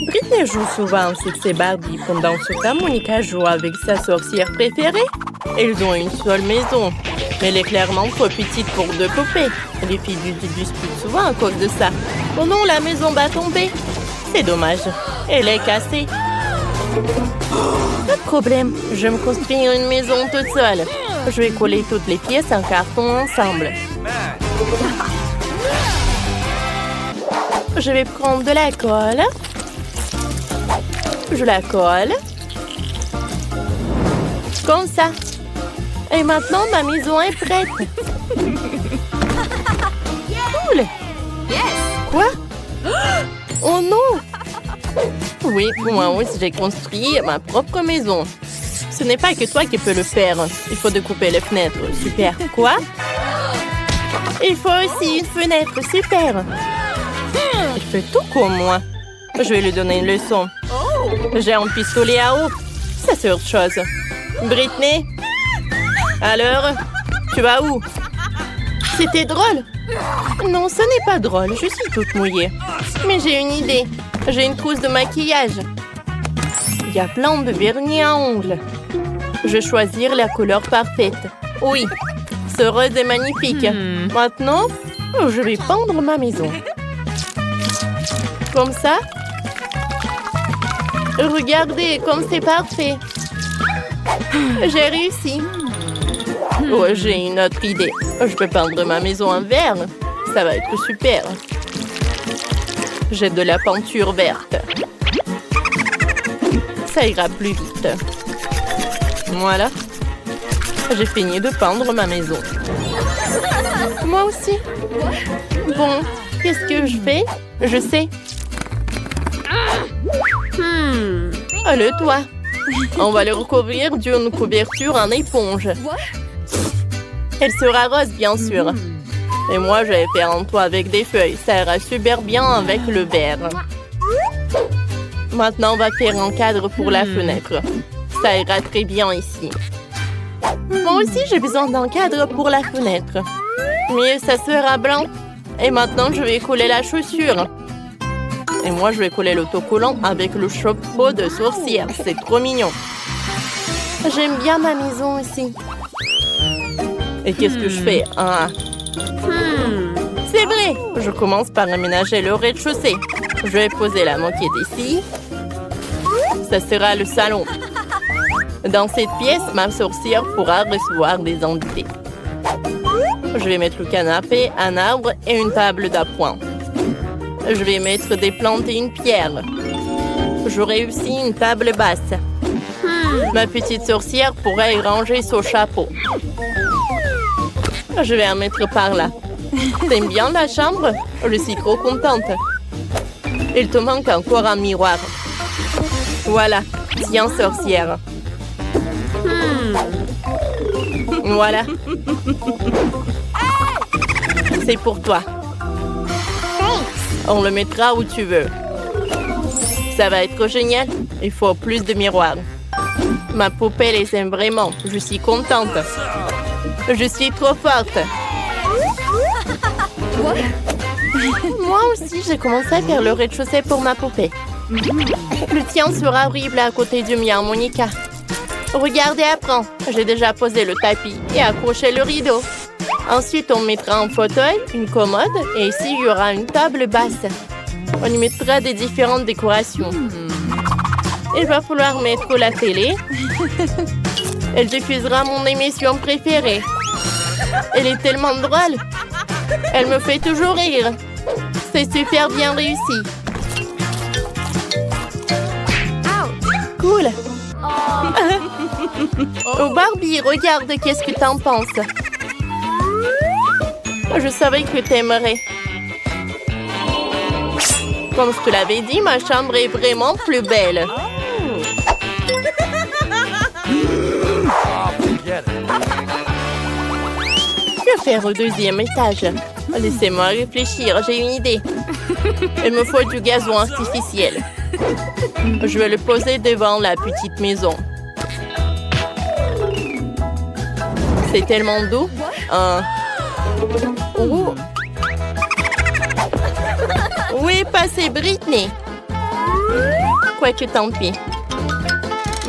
Britney joue souvent avec ses Barbie. Pendant ce temps, Monica joue avec sa sorcière préférée. Ils ont une seule maison. Mais elle est clairement trop petite pour deux poupées. Les filles disputent souvent à cause de ça. Oh non, la maison va tomber. C'est dommage. Elle est cassée. Pas de problème. Je vais me construire une maison toute seule. Je vais coller toutes les pièces en carton ensemble. Je vais prendre de la colle. Je la colle. Comme ça. Et maintenant, ma maison est prête. Cool. Quoi? Oh non! Oui, moi aussi, j'ai construit ma propre maison. Ce n'est pas que toi qui peux le faire. Il faut découper les fenêtres. Super. Quoi? Il faut aussi une fenêtre. Super. Il fait tout comme moi. Je vais lui donner une leçon. J'ai un pistolet à eau. Ça, c'est autre chose. Britney? Alors? Tu vas où? C'était drôle. Non, ce n'est pas drôle. Je suis toute mouillée. Mais j'ai une idée. J'ai une trousse de maquillage. Il y a plein de vernis à ongles. Je vais choisir la couleur parfaite. Oui, ce rose est magnifique. Maintenant, je vais peindre ma maison. Comme ça. Regardez comme c'est parfait. J'ai réussi. Oh, j'ai une autre idée. Je peux peindre ma maison en vert. Ça va être super. J'ai de la peinture verte. Ça ira plus vite. Voilà. J'ai fini de peindre ma maison. Moi aussi. Bon, qu'est-ce que je fais? Je sais. Oh, le toit. On va le recouvrir d'une couverture en éponge. Elle sera rose, bien sûr. Et moi, je vais faire un toit avec des feuilles. Ça ira super bien avec le vert. Maintenant, on va faire un cadre pour la fenêtre. Ça ira très bien ici. Moi aussi, j'ai besoin d'un cadre pour la fenêtre. Mais ça sera blanc. Et maintenant, je vais coller la chaussure. Et moi, je vais coller l'autocollant avec le chapeau de sorcière. C'est trop mignon. J'aime bien ma maison ici. Et qu'est-ce que je fais? C'est vrai. Je commence par aménager le rez-de-chaussée. Je vais poser la moquette ici. Ça sera le salon. Dans cette pièce, ma sorcière pourra recevoir des invités. Je vais mettre le canapé, un arbre et une table d'appoint. Je vais mettre des plantes et une pierre. J'aurai aussi une table basse. Ma petite sorcière pourra y ranger son chapeau. Je vais en mettre par là. T'aimes bien la chambre? Je suis trop contente. Il te manque encore un miroir. Voilà. Tiens, sorcière. Voilà. C'est pour toi. On le mettra où tu veux. Ça va être génial. Il faut plus de miroirs. Ma poupée les aime vraiment. Je suis contente. Je suis trop forte. Moi aussi, j'ai commencé à faire le rez-de-chaussée pour ma poupée. Le tien sera horrible à côté du mien, Monica. Regardez, apprends. J'ai déjà posé le tapis et accroché le rideau. Ensuite, on mettra un fauteuil, une commode et ici, il y aura une table basse. On y mettra des différentes décorations. Il va falloir mettre la télé. Elle diffusera mon émission préférée. Elle est tellement drôle. Elle me fait toujours rire. C'est super bien réussi. Cool. Oh Barbie, regarde, qu'est-ce que t'en penses? Je savais que t'aimerais. Comme je te l'avais dit, ma chambre est vraiment plus belle. Que faire au deuxième étage? Laissez-moi réfléchir, j'ai une idée. Il me faut du gazon artificiel. Je vais le poser devant la petite maison. C'est tellement doux. Oh. Où est passée Britney? Quoique tant pis.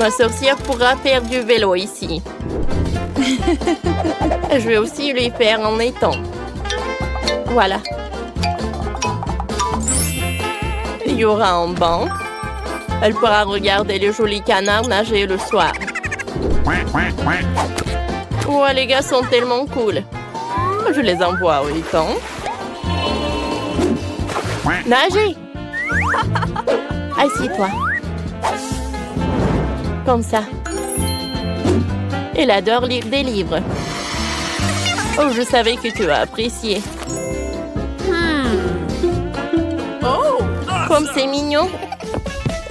Ma sorcière pourra faire du vélo ici. Je vais aussi lui faire en étang. Voilà. Il y aura un banc. Elle pourra regarder les jolis canards nager le soir. Oh, les gars sont tellement cool. Je les envoie au étang. Nager! Assieds-toi. Comme ça. Elle adore lire des livres. Oh, je savais que tu as apprécié. Oh, comme c'est mignon.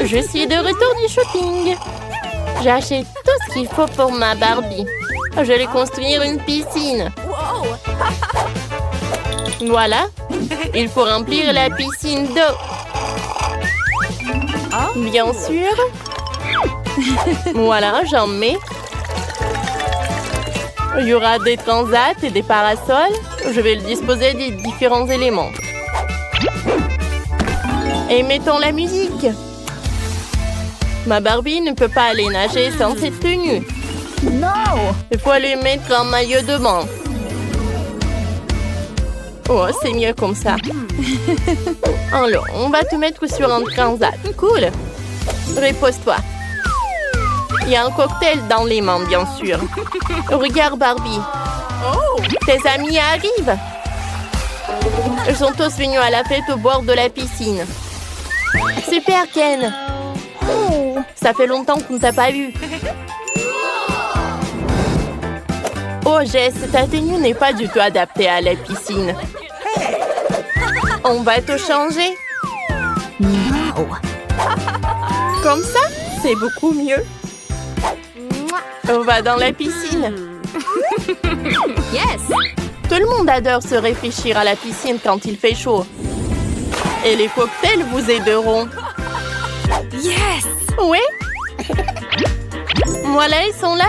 Je suis de retour du shopping. J'ai acheté tout ce qu'il faut pour ma Barbie. Je vais construire une piscine. Voilà. Il faut remplir la piscine d'eau. Bien sûr. Voilà, j'en mets. Il y aura des transats et des parasols. Je vais le disposer des différents éléments. Et mettons la musique. Ma Barbie ne peut pas aller nager sans cette tenue. Non! Il faut lui mettre un maillot de bain. Oh, c'est mieux comme ça. Alors, on va te mettre sur un transat. Cool. Repose-toi. Il y a un cocktail dans les mains, bien sûr. Regarde, Barbie. Tes amis arrivent. Ils sont tous venus à la fête au bord de la piscine. Super, Ken. Ça fait longtemps qu'on ne t'a pas vu. Oh, Jess, ta tenue n'est pas du tout adaptée à la piscine. On va te changer. Comme ça, c'est beaucoup mieux. On va dans la piscine. Yes! Tout le monde adore se réfléchir à la piscine quand il fait chaud. Et les cocktails vous aideront. Yes! Oui? Voilà, ils sont là.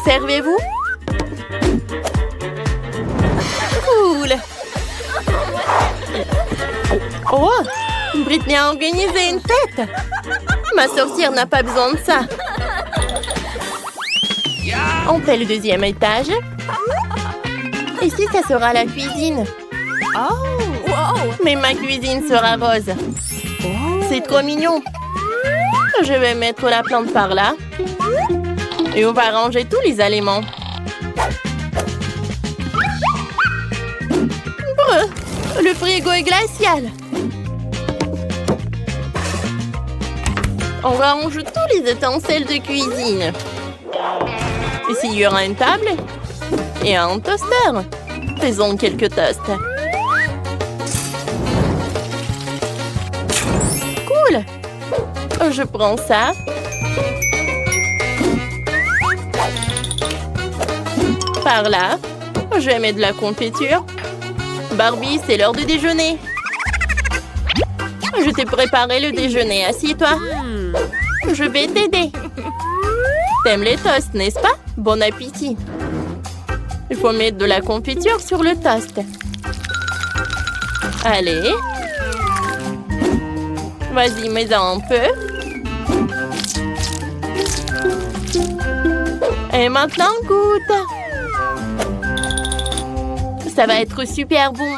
Servez-vous. Cool. Oh! Britney a organisé une fête. Ma sorcière n'a pas besoin de ça. On fait le deuxième étage. Ici, ça sera la cuisine. Mais ma cuisine sera rose. C'est trop mignon. Je vais mettre la plante par là. Et on va ranger tous les aliments. Brr, le frigo est glacial. On range tous les ustensiles de cuisine. Ici, il y aura une table et un toaster. Faisons quelques toasts. Cool. Je prends ça. Par là. Je vais mettre de la confiture. Barbie, c'est l'heure du déjeuner. Je t'ai préparé le déjeuner. Assieds-toi. Je vais t'aider. T'aimes les toasts, n'est-ce pas? Bon appétit. Il faut mettre de la confiture sur le toast. Allez. Vas-y, mets-en un peu. Et maintenant, goûte. Ça va être super bon.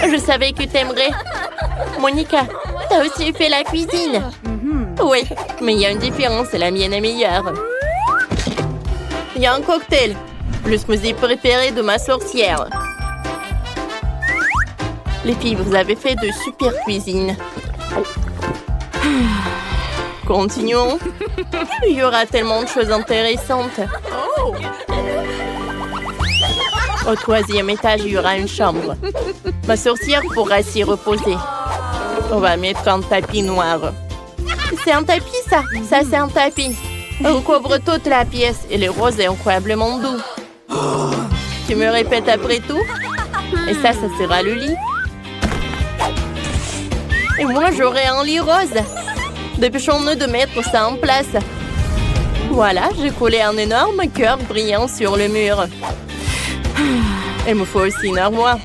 Je savais que t'aimerais. Monica, t'as aussi fait la cuisine. Oui, mais il y a une différence, la mienne est meilleure. Il y a un cocktail, le smoothie préféré de ma sorcière. Les filles, vous avez fait de super cuisine. Continuons. Il y aura tellement de choses intéressantes. Au troisième étage, il y aura une chambre. Ma sorcière pourra s'y reposer. On va mettre un tapis noir. C'est un tapis, ça? Ça, c'est un tapis. On couvre toute la pièce et le rose est incroyablement doux. Tu me répètes après tout? Et ça sera le lit. Et moi, j'aurai un lit rose. Dépêchons-nous de mettre ça en place. Voilà, j'ai collé un énorme cœur brillant sur le mur. Il me faut aussi une armoire.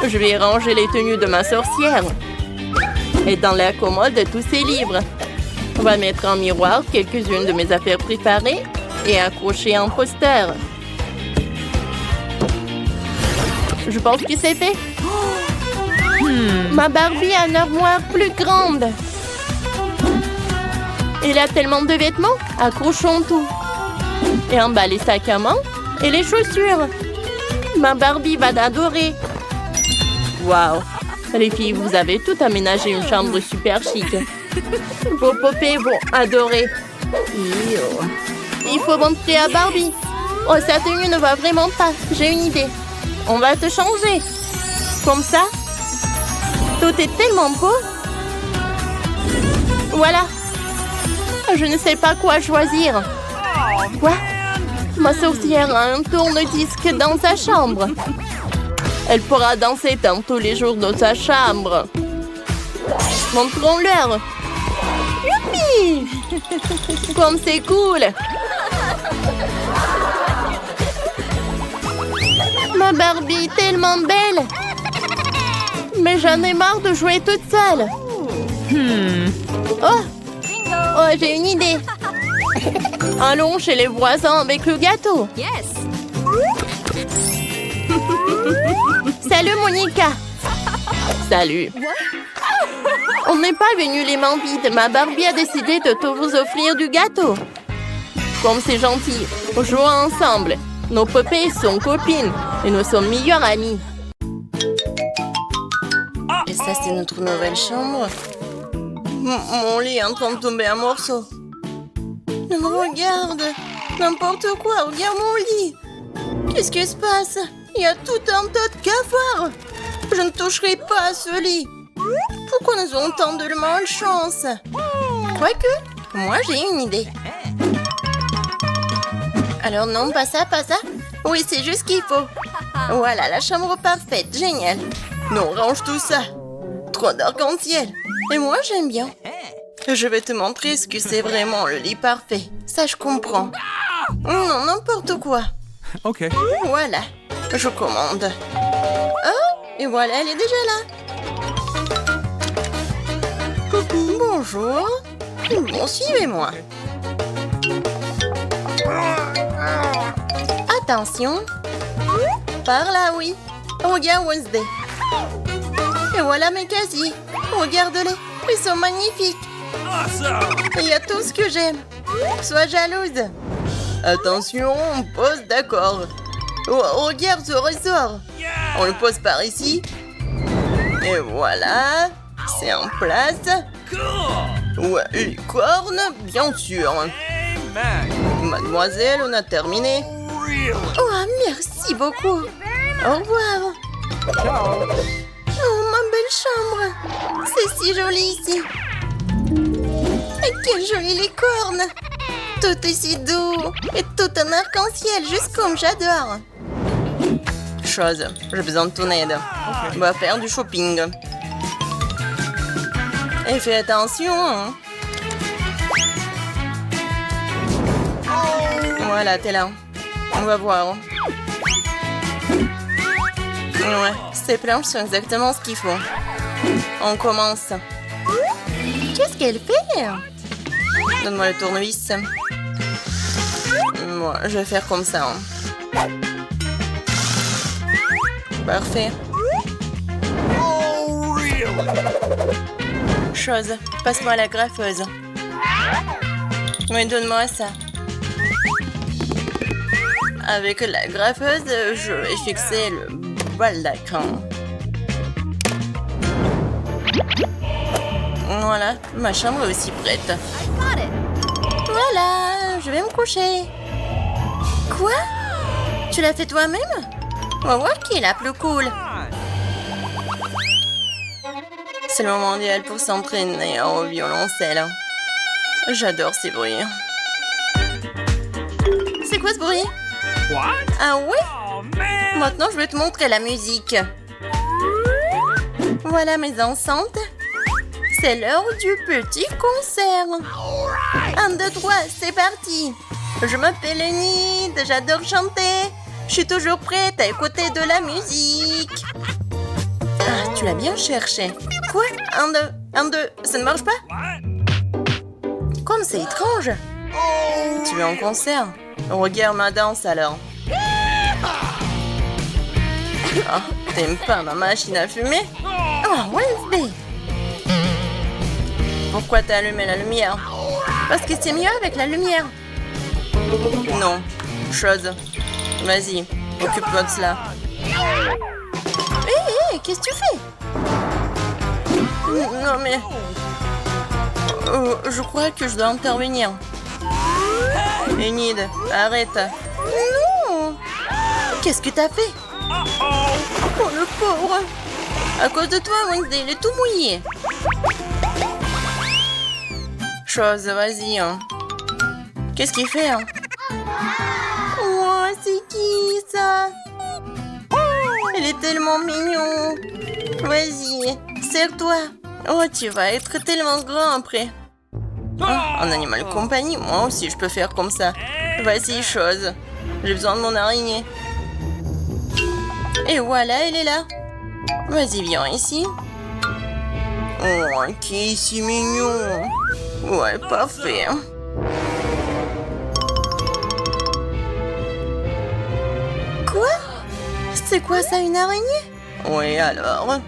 Je vais ranger les tenues de ma sorcière. Et dans la commode, tous ces livres. On va mettre en miroir quelques-unes de mes affaires préférées et accrocher un poster. Je pense que c'est fait. Ma Barbie a une armoire plus grande. Elle a tellement de vêtements. Accrochons tout. Et en bas les sacs à main et les chaussures. Ma Barbie va l'adorer. Waouh! Les filles, vous avez tout aménagé une chambre super chic. Vos poupées vont adorer. Il faut montrer à Barbie. Oh, sa tenue ne va vraiment pas. J'ai une idée. On va te changer. Comme ça. Tout est tellement beau. Voilà. Je ne sais pas quoi choisir. Quoi? Ma sorcière a un tourne-disque dans sa chambre. Elle pourra danser dans tous les jours dans sa chambre. Montrons-leur. Youpi! Comme c'est cool! Ma Barbie est tellement belle! Mais j'en ai marre de jouer toute seule. Oh, j'ai une idée. Allons chez les voisins avec le gâteau. Yes. Salut, Monica. Salut. On n'est pas venu les mains vides. Ma Barbie a décidé de te vous offrir du gâteau. Comme c'est gentil, jouons ensemble. Nos poupées sont copines et nous sommes meilleures amies. Et ça, c'est notre nouvelle chambre. Mon lit est en train de tomber en morceaux. Ne me regarde. N'importe quoi, regarde mon lit. Qu'est-ce qui se passe? Il y a tout un tas de cafards. Je ne toucherai pas à ce lit. Pourquoi nous avons tant de malchance? Quoique, moi j'ai une idée. Alors non, pas ça, pas ça. Oui, c'est juste ce qu'il faut. Voilà, la chambre parfaite, génial. Non, range tout ça. Trop d'arc-en-ciel. Et moi, j'aime bien. Je vais te montrer ce que c'est vraiment le lit parfait. Ça, je comprends. Non, n'importe quoi. Ok. Voilà, je commande. Oh, et voilà, elle est déjà là. Bonjour. Bon, suivez-moi. Attention. Par là, oui. Regarde Wednesday. Et voilà mes casiers. Regarde-les. Ils sont magnifiques. Il y a tout ce que j'aime. Sois jalouse. Attention, on pose d'accord. Oh, regarde ce ressort. On le pose par ici. Et voilà. C'est en place. Ouais, les cornes, bien sûr. Mademoiselle, on a terminé. Oh, merci beaucoup. Au revoir. Oh, ma belle chambre. C'est si joli ici. Et quelles jolies les cornes. Tout est si doux. Et tout un arc-en-ciel, juste comme j'adore. Chose, j'ai besoin de ton aide. On va faire du shopping. Et fais attention. Hein. Voilà, t'es là. On va voir. Ouais, ces planches sont exactement ce qu'il faut. On commence. Qu'est-ce qu'elle fait? Donne-moi le tournevis. Moi, je vais faire comme ça. Hein. Parfait. Chose, passe-moi la graffeuse. Oui, donne-moi ça. Avec la graffeuse, je vais fixer le baldaquin. Voilà, ma chambre est aussi prête. Voilà, je vais me coucher. Quoi? Tu l'as fait toi-même? On va voir qui est la plus cool. C'est le moment idéal pour s'entraîner au violoncelle. J'adore ces bruits. C'est quoi ce bruit? Ah oui? Maintenant, je vais te montrer la musique. Voilà mes enceintes. C'est l'heure du petit concert. 1, 2, 3, c'est parti. Je m'appelle Enid, j'adore chanter. Je suis toujours prête à écouter de la musique. Ah, tu l'as bien cherché. Quoi? 1, 2... 1, 2, ça ne marche pas? Comme c'est étrange. Tu es en concert? Regarde ma danse alors. Ah, t'aimes pas ma machine à fumer? Oh, Wednesday! Pourquoi t'as allumé la lumière? Parce que c'est mieux avec la lumière. Non. Chose. Vas-y, occupe-toi de cela. Hé, qu'est-ce que tu fais? Non mais... je crois que je dois intervenir. Enid, arrête. Non! Qu'est-ce que t'as fait? Oh le pauvre! À cause de toi, Wednesday, il est tout mouillé. Chose, vas-y. Hein. Qu'est-ce qu'il fait? Hein? Oh, c'est qui ça? Il est tellement mignon. Vas-y, serre-toi. Oh, tu vas être tellement grand après. Oh, un animal de compagnie, moi aussi je peux faire comme ça. Vas-y, chose. J'ai besoin de mon araignée. Et voilà, elle est là. Vas-y, viens ici. Oh, qui est si mignon. Ouais, parfait. Quoi? C'est quoi ça, une araignée? Oui, alors.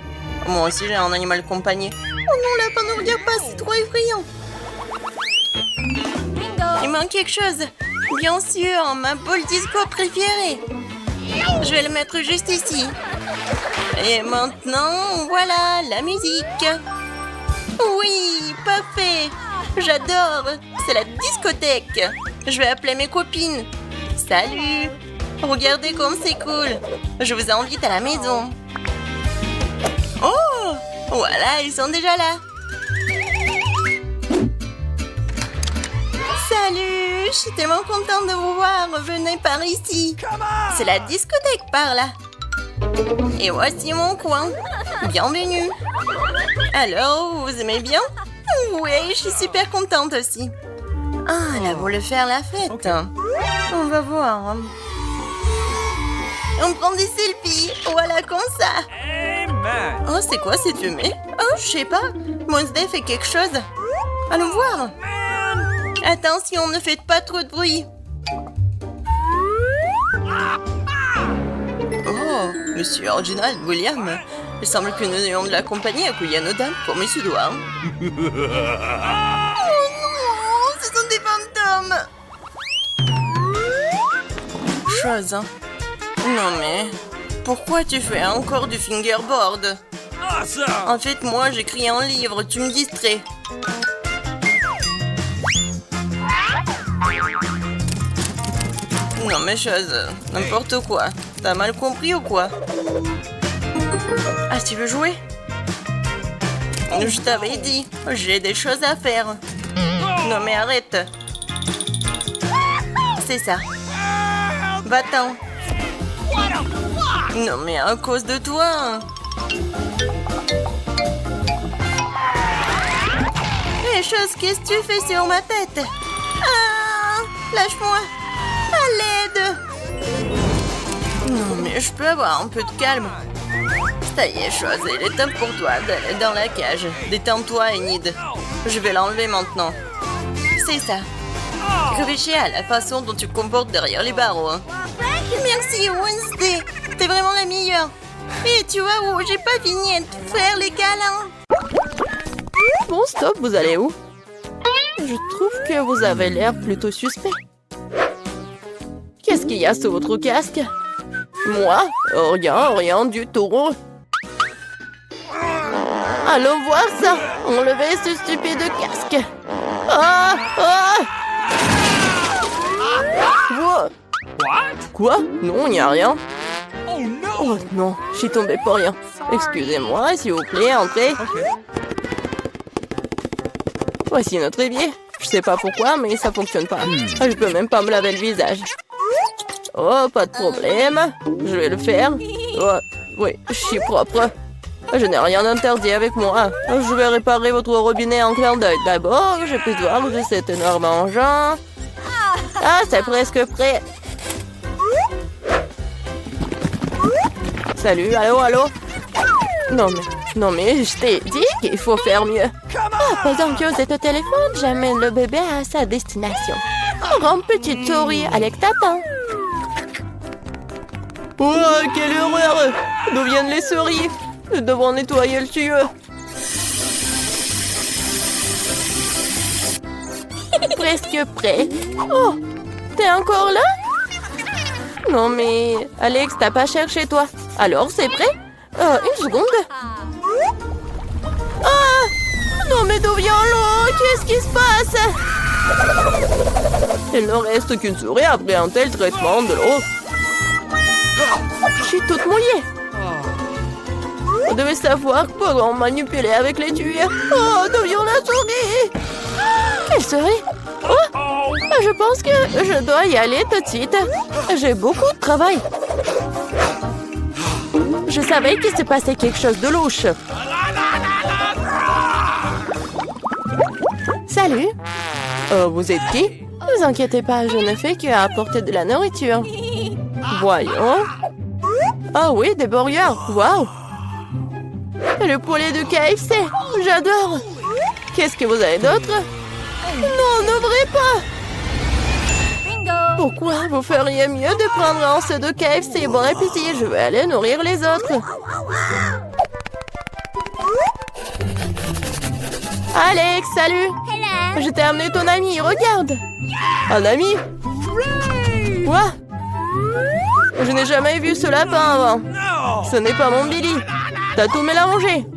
Moi aussi j'ai un animal de compagnie. Oh non, lapin, ne regarde pas, c'est trop effrayant. Il manque quelque chose. Bien sûr, ma boule disco préférée. Je vais le mettre juste ici. Et maintenant, voilà, la musique. Oui, parfait. J'adore. C'est la discothèque. Je vais appeler mes copines. Salut. Regardez comme c'est cool. Je vous invite à la maison. Oh, voilà, ils sont déjà là. Salut, je suis tellement contente de vous voir. Venez par ici. C'est la discothèque par là. Et voici mon coin. Bienvenue. Alors, vous aimez bien? Oui, je suis super contente aussi. Ah, elle a voulu faire la fête. Okay. On va voir. On prend des selfies. Voilà, comme ça. Oh, c'est quoi cette fumée? Oh, je sais pas. Wednesday fait quelque chose. Allons voir. Attention, ne faites pas trop de bruit. Oh, monsieur Reginald William. Il semble que nous ayons de la compagnie à accueillir nos dames comme il se doit. Oh non, ce sont des fantômes. Chose, hein. Non mais, pourquoi tu fais encore du fingerboard? En fait, moi, j'écris un livre, tu me distrais. Non mais chose, n'importe quoi. T'as mal compris ou quoi? Ah, tu veux jouer? Je t'avais dit, j'ai des choses à faire. Non mais arrête. C'est ça. Va-t'en. Non mais à cause de toi. Les choses, qu'est-ce que tu fais sur ma tête? Ah, lâche-moi. À l'aide. Non mais je peux avoir un peu de calme. Ça y est, chose, il est temps pour toi d'aller dans la cage. Détends-toi, Enid. Je vais l'enlever maintenant. C'est ça. Réfléchis à la façon dont tu te comportes derrière les barreaux. Hein. Merci, Wednesday. T'es vraiment la meilleure. Et tu vois où j'ai pas fini de faire les câlins. Bon, stop, vous allez où? Je trouve que vous avez l'air plutôt suspect. Qu'est-ce qu'il y a sous votre casque? Moi? Rien du tout. Allons voir ça. Enlevez ce stupide casque. Ah! Quoi? Non, il n'y a rien. Oh non, je suis tombée pour rien. Excusez-moi, s'il vous plaît, entrez. Voici notre évier. Je sais pas pourquoi, mais ça fonctionne pas. Je peux même pas me laver le visage. Oh, pas de problème. Je vais le faire. Oh, oui, je suis propre. Je n'ai rien d'interdit avec moi. Je vais réparer votre robinet en clin d'œil. D'abord, je peux voir de cet énorme engin. Ah, c'est presque prêt. Salut, allô? Non, mais Non mais je t'ai dit qu'il faut faire mieux. Pendant que vous êtes au téléphone, j'amène le bébé à sa destination. Grande petite souris avec Tatin. Oh, quelle horreur! D'où viennent les souris? Nous devons nettoyer le tuyau. Presque prêt. Oh, t'es encore là? Non mais, Alex, t'as pas cherché toi. Alors, c'est prêt? Une seconde. Ah! Non mais d'où vient l'eau? Qu'est-ce qui se passe? Il ne reste qu'une souris après un tel traitement de l'eau. Je suis toute mouillée. Vous devez savoir comment manipuler avec les tuyaux. Oh, d'où vient la souris? Quelle souris? Oh, je pense que je dois y aller tout de suite. J'ai beaucoup de travail. Je savais qu'il se passait quelque chose de louche. Salut. Vous êtes qui? Ne vous inquiétez pas, je ne fais qu'apporter de la nourriture. Voyons. Ah oui, des burgers. Waouh. Le poulet de KFC. J'adore. Qu'est-ce que vous avez d'autre? Non, n'ouvrez pas. Pourquoi vous feriez mieux de prendre un seul de KFC? Bon appétit, je vais aller nourrir les autres. Alex, salut. Je t'ai amené ton ami, regarde. Un ami? Quoi? Je n'ai jamais vu ce lapin avant. Ce n'est pas mon Billy. T'as tout mélangé.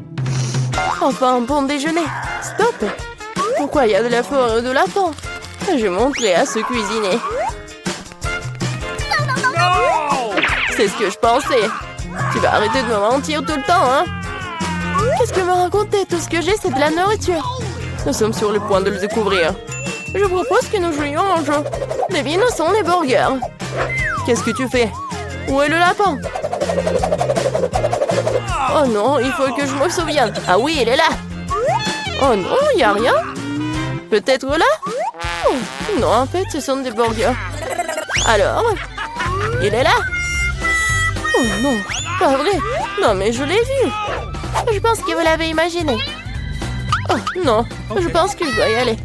Enfin, un bon déjeuner. Stop. Pourquoi il y a de la forêt de lapin? J'ai montré à se cuisiner. C'est ce que je pensais. Tu vas arrêter de me mentir tout le temps, hein? Qu'est-ce que me raconter? Tout ce que j'ai, c'est de la nourriture. Nous sommes sur le point de le découvrir. Je propose que nous jouions un jeu. Devine où sont les burgers. Qu'est-ce que tu fais? Où est le lapin? Oh non, il faut que je me souvienne. Ah oui, il est là. Oh non, il n'y a rien. Peut-être là? Oh, non, en fait, ce sont des burgers. Alors? Il est là? Oh non, pas vrai. Non, mais je l'ai vu. Je pense que vous l'avez imaginé. Oh non, je pense que je dois y aller.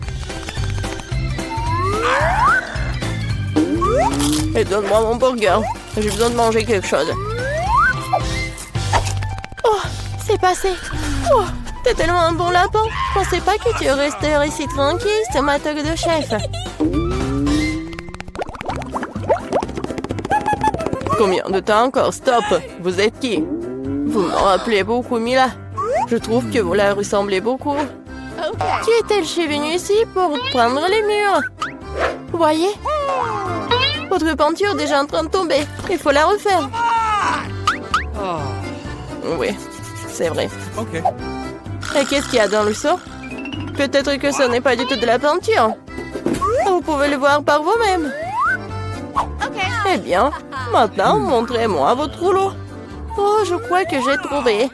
Et donne-moi mon burger. J'ai besoin de manger quelque chose. Oh, c'est passé. Oh, t'es tellement un bon lapin. Je pensais pas que tu resterais ici tranquille sur ma toque de chef. Combien de temps encore? Stop. Vous êtes qui? Vous me rappelez beaucoup Mila. Je trouve que vous la ressemblez beaucoup. Qui est-elle? Je suis venue ici pour prendre les murs. Vous voyez? Votre peinture est déjà en train de tomber. Il faut la refaire. Oui, c'est vrai. Et qu'est-ce qu'il y a dans le seau? Peut-être que ce n'est pas du tout de la peinture. Vous pouvez le voir par vous-même. Eh bien, maintenant, montrez-moi votre rouleau. Oh, je crois que j'ai trouvé.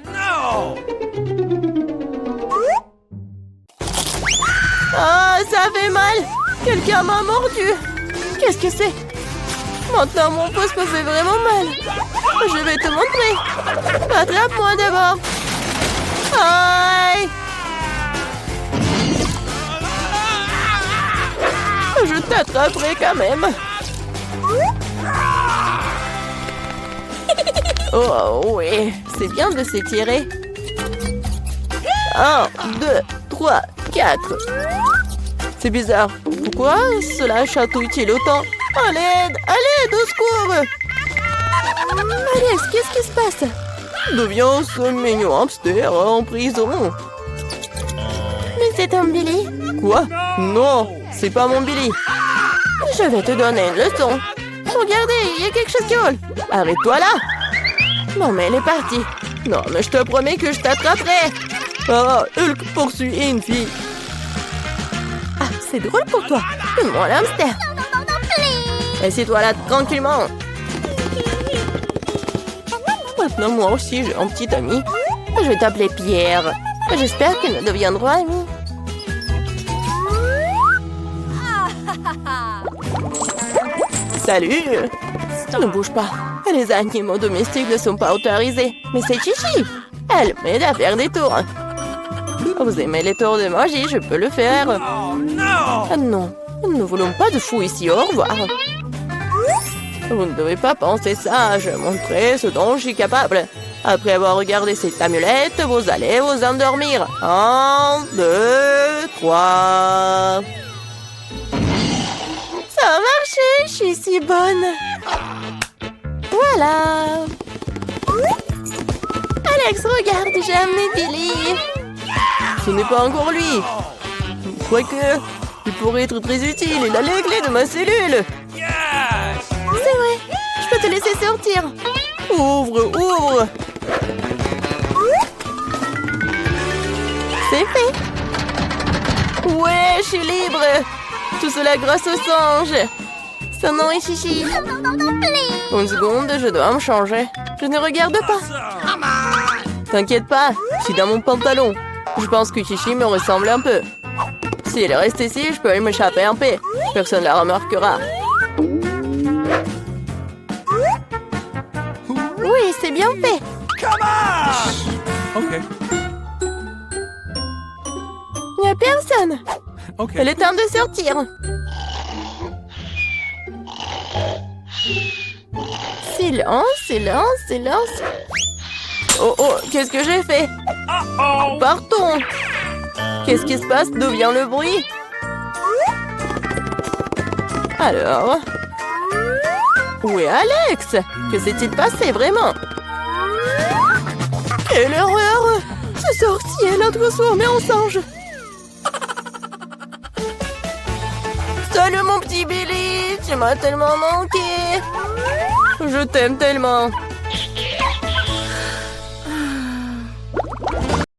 Ah, ça fait mal. Quelqu'un m'a mordu. Qu'est-ce que c'est? Maintenant, mon pouce me fait vraiment mal. Je vais te montrer. Attrape-moi d'abord. Aïe! Je t'attraperai quand même. Oh oui, c'est bien de s'étirer. 1, 2, 3, 4. C'est bizarre. Pourquoi cela chatouille-t-il autant? À l'aide! À l'aide! Au secours! Alex, qu'est-ce qui se passe? D'où vient ce mignon hamster en prison? Mais c'est un Billy. Quoi? Non, c'est pas mon Billy. Je vais te donner une leçon. Regardez, il y a quelque chose qui vole. Arrête-toi là. Non, mais elle est partie. Non, mais je te promets que je t'attraperai. Ah, Hulk poursuit une fille. Ah, c'est drôle pour toi. Donne-moi l'hamster. Assieds-toi là tranquillement. Maintenant, moi aussi, j'ai un petit ami. Je vais t'appeler Pierre. J'espère que nous deviendrons amis. Salut! Ne bouge pas. Les animaux domestiques ne sont pas autorisés. Mais c'est Chichi. Elle m'aide à faire des tours. Vous aimez les tours de magie, je peux le faire. Ah non, nous ne voulons pas de fou ici, au revoir. Vous ne devez pas penser ça, je vais montrer ce dont je suis capable. Après avoir regardé cette amulette, vous allez vous endormir. 1, 2, 3... Ça a marché, je suis si bonne. Voilà. Alex, regarde, j'ai amené Billy. Ce n'est pas encore lui. Quoique, il pourrait être très utile. Il a les clés de ma cellule. C'est vrai, je peux te laisser sortir. Ouvre, ouvre. C'est fait. Ouais, je suis libre. Tout cela grâce au singe. Son nom est Chichi. Une seconde, je dois me changer. Je ne regarde pas. T'inquiète pas, je suis dans mon pantalon. Je pense que Chichi me ressemble un peu. Si elle reste ici, je peux m'échapper en paix. Personne ne la remarquera. Oui, c'est bien fait. Okay. Il n'y a personne. Okay. Il est temps de sortir. Silence, silence, silence. Oh, oh, qu'est-ce que j'ai fait? Partons. Qu'est-ce qui se passe? D'où vient le bruit? Alors? Où est Alex? Que s'est-il passé vraiment? Quelle horreur! Ce sorcier l'a transformé en singe. Salut mon petit Billy! Tu m'as tellement manqué! Je t'aime tellement!